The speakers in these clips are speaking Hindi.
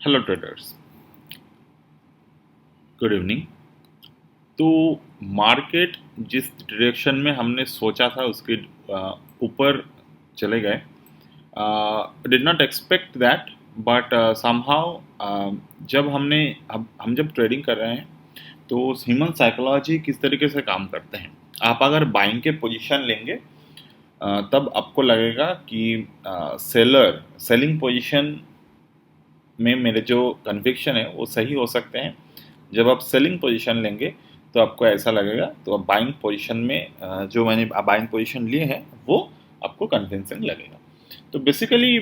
Hello traders, good evening. तो मार्केट जिस डायरेक्शन में हमने सोचा था उसके ऊपर चले गए। Did not expect that, but somehow जब हम जब ट्रेडिंग कर रहे हैं तो ह्यूमन साइकोलॉजी किस तरीके से काम करते हैं। आप अगर बाइंग के पोजीशन लेंगे तब आपको लगेगा कि सेलिंग पोजीशन में मेरे जो कन्विक्शन है वो सही हो सकते हैं। जब आप सेलिंग पोजीशन लेंगे तो आपको ऐसा लगेगा, तो आप बाइंग पोजीशन में जो मैंने बाइंग पोजीशन लिए हैं वो आपको कन्विंसिंग लगेगा। तो बेसिकली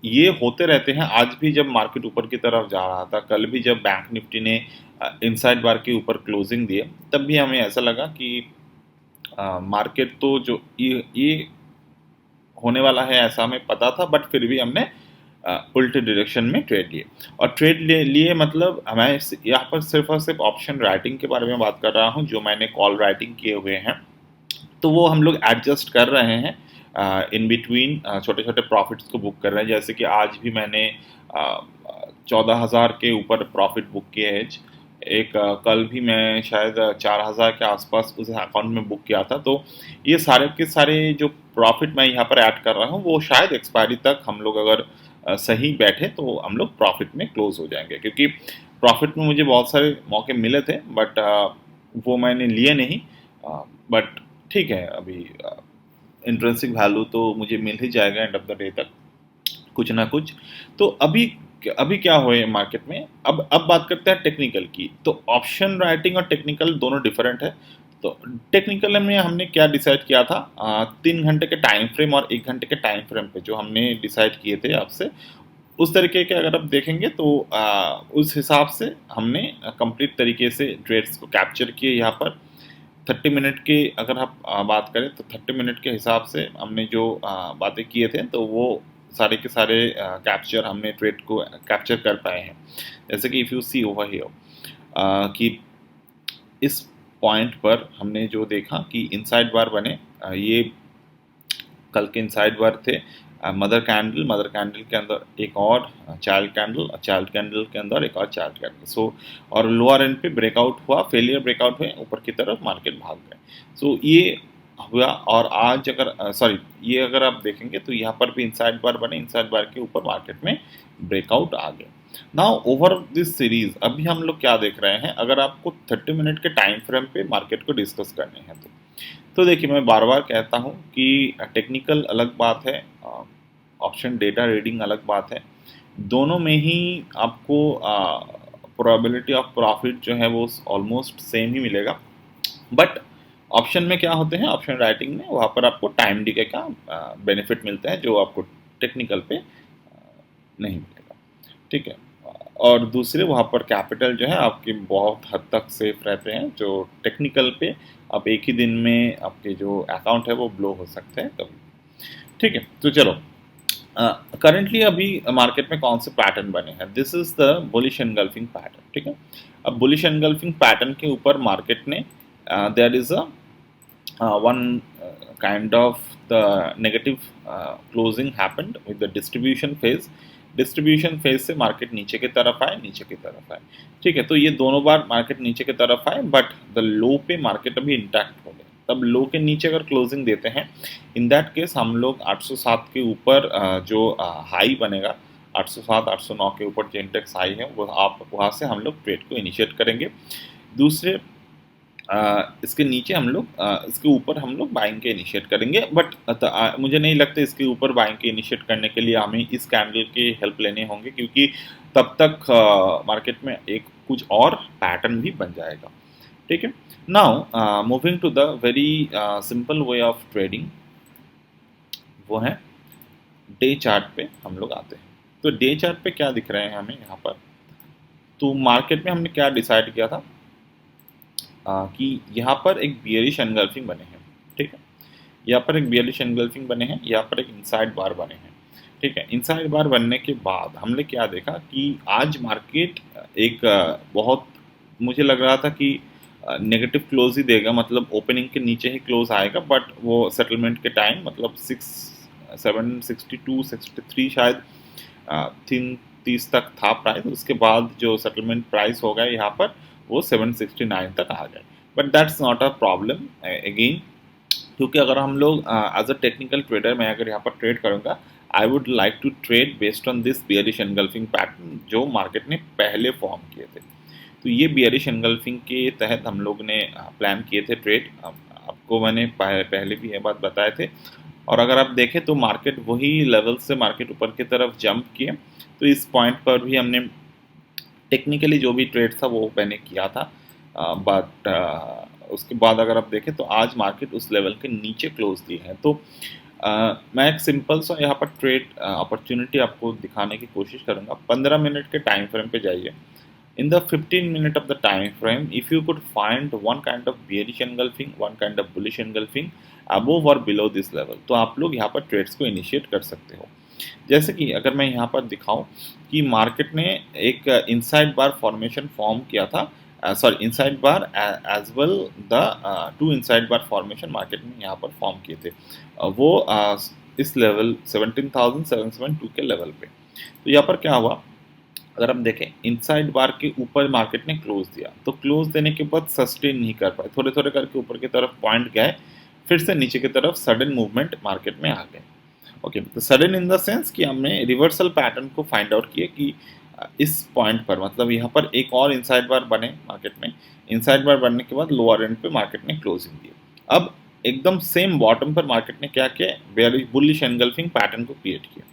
ये होते रहते हैं। आज भी जब मार्केट ऊपर की तरफ जा रहा था, कल भी जब बैंक निफ्टी ने इनसाइड बार के ऊपर क्लोजिंग दिए, तब भी हमें ऐसा लगा कि मार्केट तो जो ये होने वाला है ऐसा हमें पता था, बट फिर भी हमने उल्टे डायरेक्शन में ट्रेड लिए। और ट्रेड लिए मतलब मैं यहाँ पर सिर्फ और सिर्फ ऑप्शन राइटिंग के बारे में बात कर रहा हूँ, जो मैंने कॉल राइटिंग किए हुए हैं। तो वो हम लोग एडजस्ट कर रहे हैं इन बिटवीन, छोटे छोटे प्रॉफिट्स को बुक कर रहे हैं। जैसे कि आज भी मैंने 14,000 के ऊपर प्रॉफिट बुक किए हैं। एक कल भी मैं शायद 4,000 के आसपास उस अकाउंट में बुक किया था। तो ये सारे के सारे जो प्रॉफिट मैं यहाँ पर ऐड कर रहा हूँ वो शायद एक्सपायरी तक हम लोग अगर सही बैठे तो हम लोग प्रॉफिट में क्लोज हो जाएंगे। क्योंकि प्रॉफिट में मुझे बहुत सारे मौके मिले थे, बट वो मैंने लिए नहीं। बट ठीक है, अभी इंट्रेंसिक वैल्यू तो मुझे मिल ही जाएगा एंड ऑफ द डे तक कुछ ना कुछ। तो अभी क्या हुए मार्केट में। अब बात करते हैं टेक्निकल की। तो ऑप्शन राइटिंग और टेक्निकल दोनों डिफरेंट है। तो टेक्निकल में हमने क्या डिसाइड किया था, 3 घंटे के टाइम फ्रेम और 1 घंटे के टाइम फ्रेम पे जो हमने डिसाइड किए थे आपसे, उस तरीके के अगर आप देखेंगे तो उस हिसाब से हमने कंप्लीट तरीके से ट्रेड्स को कैप्चर किए। यहाँ पर 30 मिनट के अगर आप बात करें तो 30 मिनट के हिसाब से हमने जो बातें किए थे तो वो सारे के सारे कैप्चर हमने ट्रेड को कैप्चर कर पाए हैं। जैसे कि if you see over here कि इस पॉइंट पर हमने जो देखा कि इनसाइड बार बने, ये कल के इनसाइड बार थे। मदर कैंडल के अंदर एक और चाइल्ड कैंडल के अंदर एक और चाइल्ड कैंडल। सो और लोअर एंड पे ब्रेकआउट हुआ, फेलियर ब्रेकआउट हुए, ऊपर की तरफ मार्केट भाग गए। सो ये हुआ। और आज अगर सॉरी ये अगर आप देखेंगे तो यहाँ पर भी इनसाइड बार बने, इनसाइड बार के ऊपर मार्केट में ब्रेकआउट आ गए। नाउ ओवर दिस सीरीज अभी हम लोग क्या देख रहे हैं, अगर आपको 30 मिनट के टाइम फ्रेम पे मार्केट को डिस्कस करने हैं तो देखिए, मैं बार बार कहता हूँ कि टेक्निकल अलग बात है, ऑप्शन डेटा रीडिंग अलग बात है। दोनों में ही आपको प्रोबेबिलिटी ऑफ प्रॉफिट जो है वो ऑलमोस्ट सेम ही मिलेगा। बट ऑप्शन में क्या होते हैं, ऑप्शन राइटिंग में वहाँ पर आपको टाइम डिके का बेनिफिट मिलता है जो आपको टेक्निकल पे नहीं मिलेगा। ठीक है। और दूसरे वहाँ पर कैपिटल जो है आपके बहुत हद तक सेफ रहते हैं, जो टेक्निकल पे आप एक ही दिन में आपके जो अकाउंट है वो ब्लो हो सकते हैं कभी। ठीक है, तो चलो करंटली अभी मार्केट में कौन से पैटर्न बने हैं। This is the bullish engulfing pattern. ठीक है। अब बुलिश एनगल्फिंग पैटर्न के ऊपर मार्केट ने there is a one kind of the negative closing happened with the distribution phase। Distribution phase से मार्केट नीचे की तरफ आए, नीचे की तरफ आए। ठीक है। तो ये दोनों बार मार्केट नीचे की तरफ आए, बट द लो पे मार्केट अभी इंटैक्ट हो गए। तब लो के नीचे अगर क्लोजिंग देते हैं, इन दैट केस हम लोग 807 के ऊपर जो हाई बनेगा, 807 809 के ऊपर जो इंडेक्स हाई है वो आप वहाँ से हम लोग ट्रेड को इनिशिएट करेंगे। दूसरे इसके नीचे हम लोग इसके ऊपर हम लोग बाइंग के इनिशिएट करेंगे। बट मुझे नहीं लगता इसके ऊपर बाइंग के इनिशिएट करने के लिए हमें इस कैंडल के हेल्प लेने होंगे, क्योंकि तब तक मार्केट में एक कुछ और पैटर्न भी बन जाएगा। ठीक है। Now moving to the very simple way of trading, वो है डे चार्ट पे हम लोग आते हैं। तो डे चार्ट पे क्या दिख रहे हैं हमें यहाँ पर। तो मार्केट में हमने क्या डिसाइड किया था कि यहाँ पर एक बियरिश एनगल्फिंग बने हैं। ठीक है। यहाँ पर एक बियरिश एनगल्फिंग बने हैं, यहाँ पर एक इनसाइड बार बने हैं। ठीक है। इनसाइड बार बनने के बाद हमने क्या देखा कि आज मार्केट एक बहुत, मुझे लग रहा था कि नेगेटिव क्लोज ही देगा, मतलब ओपनिंग के नीचे ही क्लोज आएगा। बट वो सेटलमेंट के टाइम मतलब 762 63 शायद 730 तक था प्राइस, उसके बाद जो सेटलमेंट प्राइस हो गया यहाँ पर वो 769 तक आ गए। But that's not a problem again, क्योंकि अगर हम लोग एज अ टेक्निकल ट्रेडर मैं अगर यहाँ पर ट्रेड करूँगा, I would like to trade based on this bearish engulfing pattern जो मार्केट ने पहले फॉर्म किए थे। तो ये बियरिश एनगल्फिंग के तहत हम लोग ने प्लान किए थे ट्रेड, आपको मैंने पहले भी ये बात बताए थे। और अगर आप देखें तो मार्केट वही लेवल से मार्केट ऊपर की तरफ जंप किए, तो इस पॉइंट पर भी हमने टेक्निकली जो भी ट्रेड था वो मैंने किया था। बट उसके बाद अगर आप देखें तो आज मार्केट उस लेवल के नीचे क्लोज दी है। तो मैं एक सिंपल सा यहाँ पर ट्रेड अपॉर्चुनिटी आपको दिखाने की कोशिश करूँगा। 15 मिनट के टाइम फ्रेम पे जाइए। In the 15 minute of the time frame, if you could find one kind of bearish engulfing, one kind of bullish engulfing above or below this level, तो आप लोग यहाँ पर ट्रेड्स को इनिशिएट कर सकते हो। जैसे कि अगर मैं यहाँ पर दिखाऊं कि मार्केट ने एक इनसाइड बार फॉर्मेशन फॉर्म किया था, sorry inside bar as well the two inside bar formation market ने यहाँ पर फॉर्म किए थे, वो इस लेवल 17,772 के लेवल पे। तो यहाँ पर क्या हुआ, अगर हम देखें इनसाइड बार के ऊपर मार्केट ने क्लोज दिया, तो क्लोज देने के बाद सस्टेन नहीं कर पाए, थोड़े थोड़े करके ऊपर की तरफ पॉइंट गए, फिर से नीचे की तरफ सडन मूवमेंट मार्केट में आ गए। ओके, तो सडन इन द सेंस कि हमने रिवर्सल पैटर्न को फाइंड आउट किया कि इस पॉइंट पर मतलब यहाँ पर एक और इनसाइड बार बने मार्केट में, इनसाइड बार बनने के बाद लोअर एंड पे मार्केट ने क्लोजिंग दी। अब एकदम सेम बॉटम पर मार्केट ने क्या किया, बेयरिश बुलिश एनगल्फिंग पैटर्न को क्रिएट किया।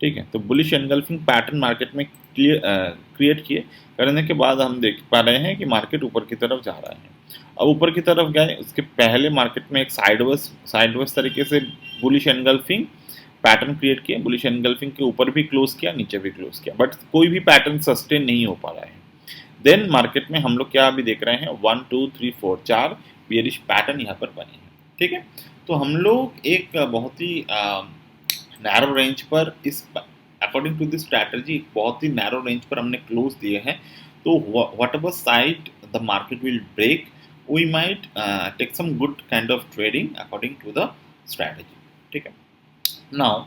ठीक है, तो बुलिश एनगल्फिंग पैटर्न मार्केट में क्रिएट किए, करने के बाद हम देख पा रहे हैं कि मार्केट ऊपर की तरफ जा रहा है। अब ऊपर की तरफ गए, उसके पहले मार्केट में एक साइडवेज तरीके से बुलिश एनगल्फिंग पैटर्न क्रिएट किया, बुलिश एनगल्फिंग के ऊपर भी क्लोज किया, नीचे भी क्लोज किया, बट कोई भी पैटर्न सस्टेन नहीं हो पा रहा है। देन मार्केट में हम लोग क्या अभी देख रहे हैं, 1 2 3 4 4 बियरिश पैटर्न यहाँ पर बने हैं। ठीक है, तो हम लोग एक बहुत ही नैरो रेंज पर इस अकॉर्डिंग टू दिस स्ट्रैटेजी बहुत ही नैरो रेंज पर हमने क्लोज दिए हैं। तो whatever side the market will break, we might take some good kind of trading according to the strategy. ठीक है, नाउ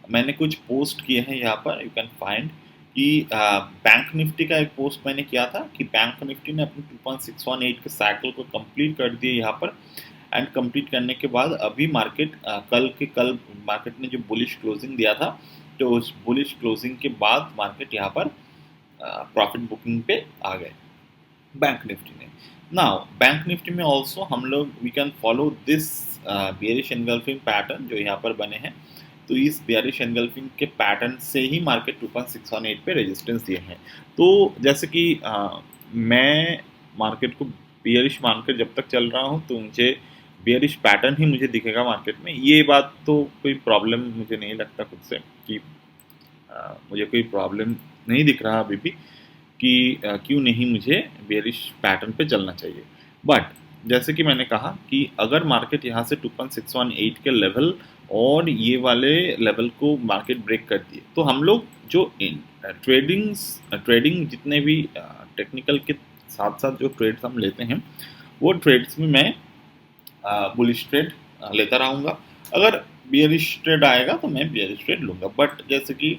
मैंने कुछ पोस्ट किए हैं यहाँ पर, यू कैन फाइंड कि बैंक निफ्टी का एक पोस्ट मैंने किया था कि बैंक निफ्टी ने अपनी 2.618 के साइकिल को कंप्लीट कर दिए यहाँ पर, एंड कंप्लीट करने के बाद अभी मार्केट कल मार्केट ने जो बुलिश क्लोजिंग दिया था, तो उस बुलिश क्लोजिंग के बाद मार्केट यहाँ पर प्रॉफिट बुकिंग पे आ गए बैंक निफ्टी ने। नाउ बैंक निफ्टी में ऑल्सो हम लोग we can follow this bearish engulfing pattern जो यहाँ पर बने हैं। तो इस बेयरिश एनगल्फिंग के पैटर्न से ही मार्केट 2.618 पे रेजिस्टेंस दिए हैं। तो जैसे कि मैं मार्केट को बेयरिश मानकर जब तक चल रहा हूँ, तो मुझे बेयरिश पैटर्न ही मुझे दिखेगा मार्केट में। ये बात तो कोई प्रॉब्लम मुझे नहीं लगता खुद से कि मुझे कोई प्रॉब्लम नहीं दिख रहा अभी भी कि क्यों नहीं मुझे बेयरिश पैटर्न पे चलना चाहिए। बट जैसे कि मैंने कहा कि अगर मार्केट यहाँ से 2.618 के लेवल और ये वाले लेवल को मार्केट ब्रेक कर दिए, तो हम लोग जो ट्रेडिंग जितने भी टेक्निकल के साथ साथ जो ट्रेड्स हम लेते हैं, वो ट्रेड्स में मैं बुलिश ट्रेड लेता रहूँगा। अगर बियरिश ट्रेड आएगा तो मैं बियरिश ट्रेड लूँगा। बट जैसे कि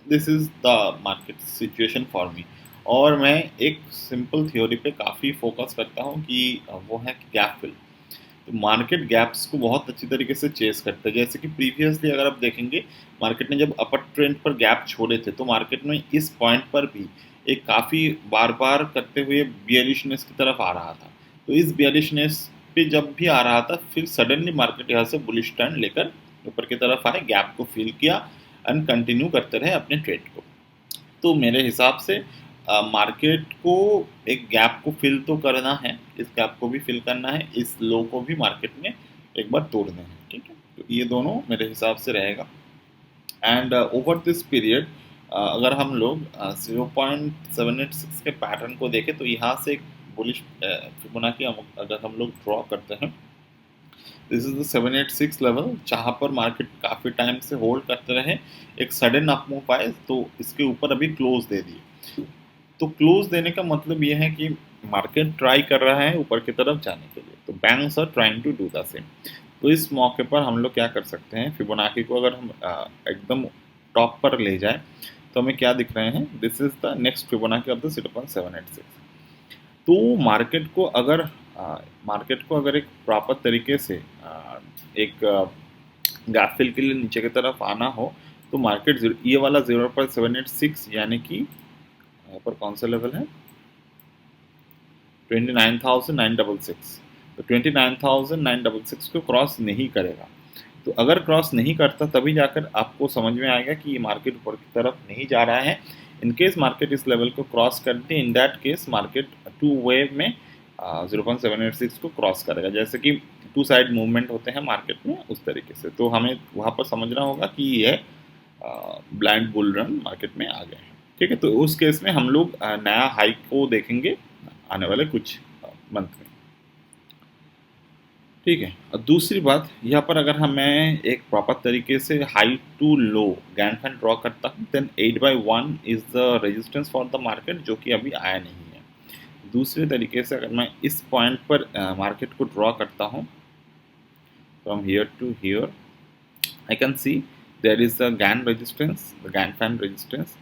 this is the market situation for me, और मैं एक सिंपल थ्योरी पे काफ़ी फोकस करता हूँ कि वो है गैप फिल। तो मार्केट गैप्स को बहुत अच्छी तरीके से चेस करता है। जैसे कि प्रीवियसली अगर आप देखेंगे, मार्केट ने जब अपर ट्रेंड पर गैप छोड़े थे, तो मार्केट में इस पॉइंट पर भी एक काफ़ी बार बार करते हुए बियरिशनेस की तरफ आ रहा था। तो इस बियरिशनेस पे जब भी आ रहा था, फिर सडनली मार्केट यहाँ से बुलिश टर्न लेकर ऊपर की तरफ आए, गैप को फिल किया एंड कंटिन्यू करते रहे अपने ट्रेड को। तो मेरे हिसाब से मार्केट को एक गैप को फिल तो करना है, इस गैप को भी फिल करना है, इस लो को भी मार्केट में एक बार तोड़ना है। ठीक है, तो ये दोनों मेरे हिसाब से रहेगा। एंड ओवर दिस पीरियड अगर हम लोग 0.786 के पैटर्न को देखें, तो यहाँ से एक बुलिश फिबोनाची अगर हम लोग ड्रॉ करते हैं, दिस इज द 786 लेवल, जहाँ पर मार्केट काफ़ी टाइम से होल्ड करते रहे, एक सडन अप मूव आए तो इसके ऊपर अभी क्लोज दे दिए। तो क्लोज देने का मतलब ये है कि मार्केट ट्राई कर रहा है ऊपर की तरफ जाने के लिए, तो banks are trying to do the same. तो इस मौके पर हम लोग क्या कर सकते हैं, फिबोनाची को अगर हम एकदम टॉप पर ले जाए, तो हमें क्या दिख रहे हैं, this is the next Fibonacci of the 0.786। तो मार्केट को अगर एक प्रॉपर तरीके से एक गैप फिल के लिए नीचे की तरफ आना हो, तो मार्केट ये वाला 0.786 यानी कि यहाँ पर कौन सा लेवल है, 29,966, तो 29,966 को क्रॉस नहीं करेगा। तो अगर क्रॉस नहीं करता तभी जाकर आपको समझ में आएगा कि ये मार्केट ऊपर की तरफ नहीं जा रहा है। इन केस मार्केट इस लेवल को क्रॉस करते, in that case market two way में 0.786 को क्रॉस करेगा, जैसे कि टू साइड मूवमेंट होते हैं मार्केट में उस तरीके से। तो हमें वहाँ पर समझना होगा कि ये ब्लाइंड बुल रन मार्केट में आ गए हैं। ठीक है, तो उस केस में हम लोग नया हाई को देखेंगे आने वाले कुछ मंथ में। ठीक है, और दूसरी बात यहाँ पर अगर मैं एक प्रॉपर तरीके से high to low Gann fan draw करता हूँ, then 8/1 is the resistance for the market, जो कि अभी आया नहीं है। दूसरे तरीके से अगर मैं इस पॉइंट पर मार्केट को ड्रॉ करता हूँ from here to here, I can see there is a GAN resistance, the GAN fan resistance,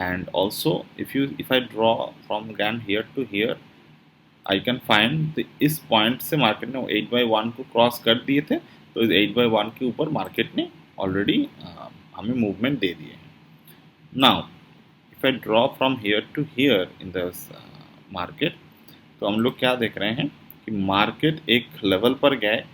and also if I draw from GAN here to here, I can find इस पॉइंट से मार्केट ने 8/1 को क्रॉस कर दिए थे, तो इस 8/1 के ऊपर मार्केट ने ऑलरेडी हमें मूवमेंट दे दिए हैं। Now if I draw from here to here in the market, तो हम लोग क्या देख रहे हैं कि मार्केट एक लेवल पर गए,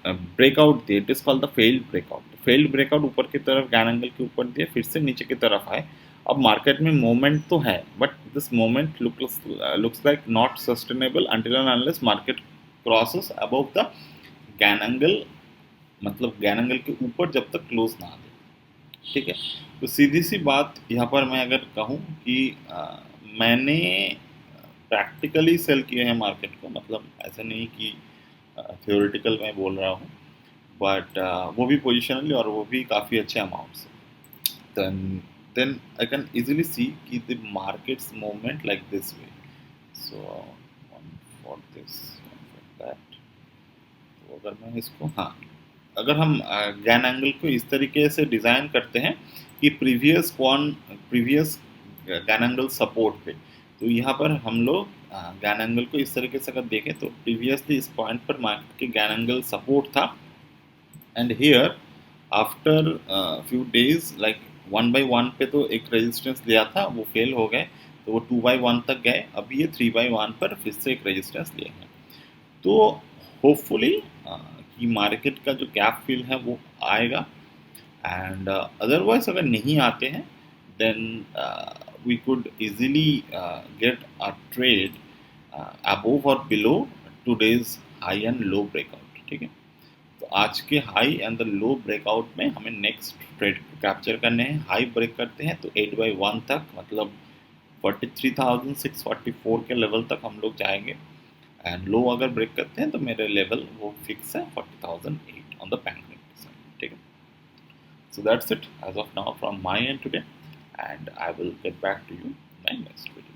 ब्रेकआउट दिए, it is called the failed breakout. Failed breakout ऊपर की तरफ गैन एंगल के ऊपर दिए, फिर से नीचे की तरफ आए। अब मार्केट में मोमेंट तो है, but this moment looks like not sustainable until and unless market crosses above the Gann angle, मतलब गैन एंगल के ऊपर जब तक क्लोज ना आ दे। ठीक है, तो सीधी सी बात यहाँ पर मैं अगर कहूँ कि मैंने प्रैक्टिकली सेल किए हैं मार्केट को, मतलब ऐसा नहीं कि थियोरेटिकल मैं बोल रहा हूँ, बट वो भी पोजिशनली और वो भी काफ़ी अच्छे अमाउंट से। then I can easily see कि the markets movement like this way, so one for this, one for that। तो अगर मैं इसको, हाँ, अगर हम गैन एंगल को इस तरीके से डिज़ाइन करते हैं कि प्रीवियस गैन एंगल सपोर्ट पे, तो यहाँ पर हम लोग गैन एंगल को इस तरीके से अगर देखें तो प्रीवियसली इस पॉइंट पर मार्केट के गैन एंगल सपोर्ट था, and here after few days like 1/1 पे तो एक रेजिस्टेंस लिया था, वो फेल हो गए, तो वो 2/1 तक गए। अभी ये 3/1 पर फिर से एक रेजिस्टेंस लिए हैं। तो होपफुली कि मार्केट का जो गैप फिल है वो आएगा, एंड अदरवाइज अगर नहीं आते हैं then we could easily get a trade above और below today's high and low breakout. ठीक है, तो आज के high and the low breakout में हमें नेक्स्ट ट्रेड कैप्चर करने हैं। हाई ब्रेक करते हैं तो 8/1 तक, मतलब 43,644 के लेवल तक हम लोग जाएंगे, एंड लो अगर ब्रेक करते हैं तो मेरे लेवल वो फिक्स है 40,008 on the bank Nifty side. ठीक है, so that's it as of now from my end today, and I will get back to you my next video.